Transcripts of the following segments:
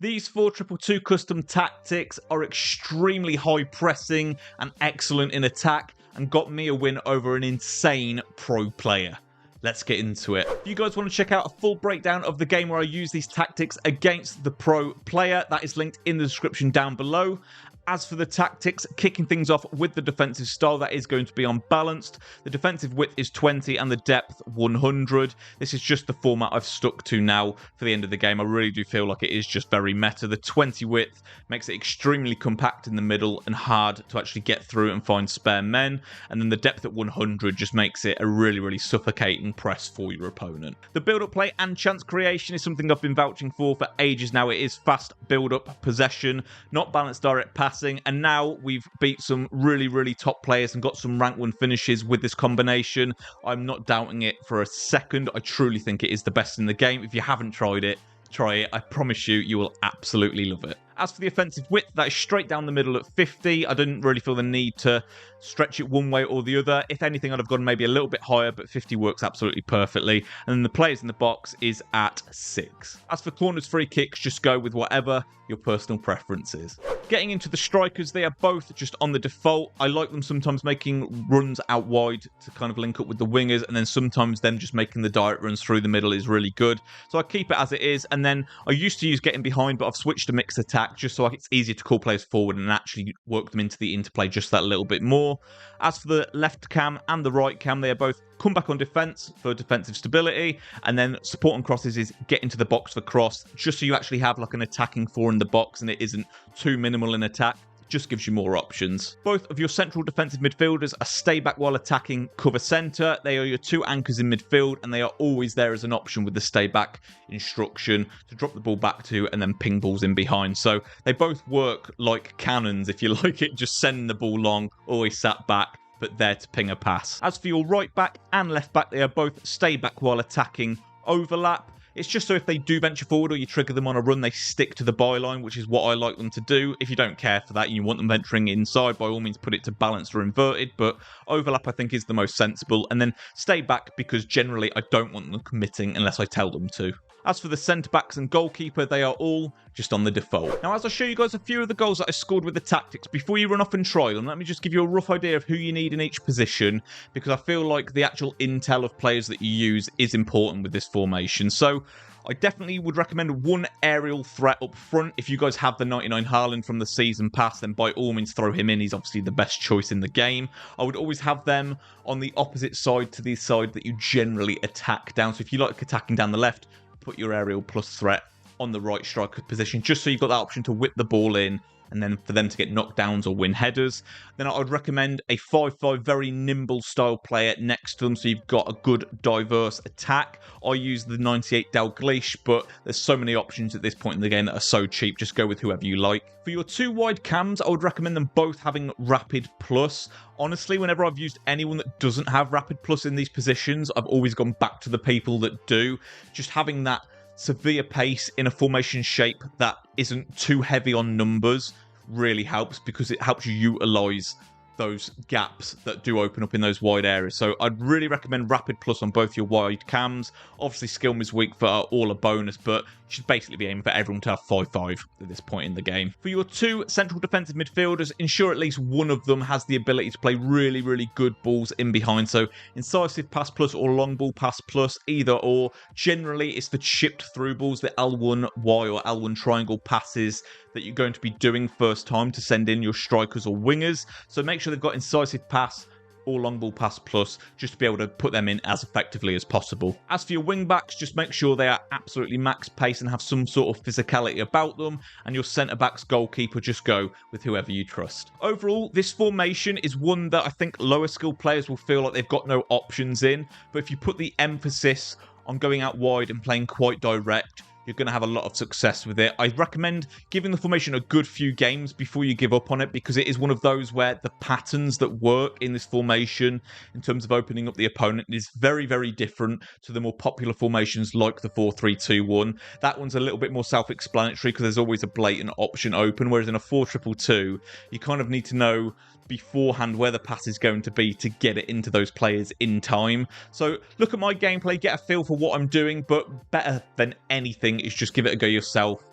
These 4-2-2 custom tactics are extremely high pressing and excellent in attack, and got me a win over an insane pro player. Let's get into it. If you guys want to check out a full breakdown of the game where I use these tactics against the pro player, that is linked in the description down below. As for the tactics, kicking things off with the defensive style, that is going to be unbalanced. The defensive width is 20 and the depth 100. This is just the format I've stuck to now for the end of the game. I really do feel like it is just very meta. The 20 width makes it extremely compact in the middle and hard to actually get through and find spare men. And then the depth at 100 just makes it a really suffocating press for your opponent. The build-up play and chance creation is something I've been vouching for ages now. It is fast build-up possession, not balanced direct passing. And now we've beat some really top players and got some rank 1 finishes with this combination. I'm not doubting it for a second. I truly think it is the best in the game. If you haven't tried it, try it. I promise you, you will absolutely love it. As for the offensive width, that is straight down the middle at 50. I didn't really feel the need to stretch it one way or the other. If anything, I'd have gone maybe a little bit higher, but 50 works absolutely perfectly. And then the players in the box is at 6. As for corners, free kicks, just go with whatever your personal preference is. Getting into the strikers, they are both just on the default. I like them sometimes making runs out wide to kind of link up with the wingers, and then sometimes them just making the direct runs through the middle is really good. So I keep it as it is, and then I used to use getting behind, but I've switched to mixed attack just so it's easier to call players forward and actually work them into the interplay just that little bit more. As for the left cam and the right cam, they are both come back on defense for defensive stability, and then support on crosses is get into the box for cross, just so you actually have like an attacking 4 in the box and it isn't too minimal in attack. Just gives you more options. Both of your central defensive midfielders are stay back while attacking, cover centre. They are your 2 anchors in midfield, and they are always there as an option with the stay back instruction to drop the ball back to and then ping balls in behind. So they both work like cannons, if you like it, just sending the ball long, always sat back, but there to ping a pass. As for your right back and left back, they are both stay back while attacking, overlap. It's just so if they do venture forward or you trigger them on a run, they stick to the byline, which is what I like them to do. If you don't care for that and you want them venturing inside, by all means put it to balanced or inverted, but overlap I think is the most sensible. And then stay back because generally I don't want them committing unless I tell them to. As for the centre-backs and goalkeeper, they are all just on the default. Now, as I show you guys a few of the goals that I scored with the tactics, before you run off and try them, let me just give you a rough idea of who you need in each position, because I feel like the actual intel of players that you use is important with this formation. So I definitely would recommend one aerial threat up front. If you guys have the 99 Haaland from the season pass, then by all means throw him in. He's obviously the best choice in the game. I would always have them on the opposite side to the side that you generally attack down. So if you like attacking down the left, put your aerial plus threat on the right striker position, just so you've got that option to whip the ball in and then for them to get knockdowns or win headers. Then I would recommend a 5-5 very nimble style player next to them, so you've got a good diverse attack. I use the 98 Dalglish, but there's so many options at this point in the game that are so cheap, just go with whoever you like. For your 2 wide cams, I would recommend them both having Rapid Plus. Honestly, whenever I've used anyone that doesn't have Rapid Plus in these positions, I've always gone back to the people that do. Just having that severe pace in a formation shape that isn't too heavy on numbers really helps, because it helps you utilize those gaps that do open up in those wide areas. So I'd really recommend Rapid Plus on both your wide cams. Obviously, Skill is weak for all a bonus, but you should basically be aiming for everyone to have 5-5 at this point in the game. For your 2 central defensive midfielders, ensure at least one of them has the ability to play really good balls in behind. So incisive pass plus or long ball pass plus, either or. Generally, it's the chipped through balls, the L1Y or L1 triangle passes that you're going to be doing first time to send in your strikers or wingers. So make sure they've got incisive pass or long ball pass plus, just to be able to put them in as effectively as possible. As for your wing backs, just make sure they are absolutely max pace and have some sort of physicality about them. And your centre backs, goalkeeper, just go with whoever you trust. Overall, this formation is one that I think lower skill players will feel like they've got no options in. But if you put the emphasis on going out wide and playing quite direct, you're going to have a lot of success with it. I recommend giving the formation a good few games before you give up on it, because it is one of those where the patterns that work in this formation in terms of opening up the opponent is very different to the more popular formations like the 4-3-2-1. That one's a little bit more self-explanatory because there's always a blatant option open, whereas in a 4-2-2, you kind of need to know beforehand where the pass is going to be to get it into those players in time. So look at my gameplay, get a feel for what I'm doing, but better than anything is just give it a go yourself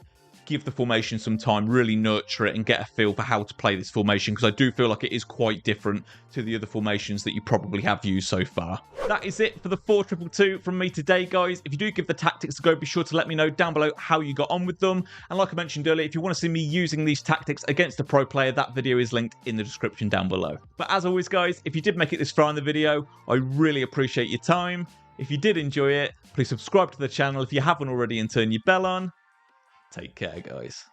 give the formation some time, really nurture it and get a feel for how to play this formation, because I do feel like it is quite different to the other formations that you probably have used so far. That is it for the 4-2-2 from me today, guys. If you do give the tactics a go, be sure to let me know down below how you got on with them. And like I mentioned earlier, if you want to see me using these tactics against a pro player, that video is linked in the description down below. But as always, guys, if you did make it this far in the video, I really appreciate your time. If you did enjoy it, please subscribe to the channel if you haven't already and turn your bell on. Take care, guys.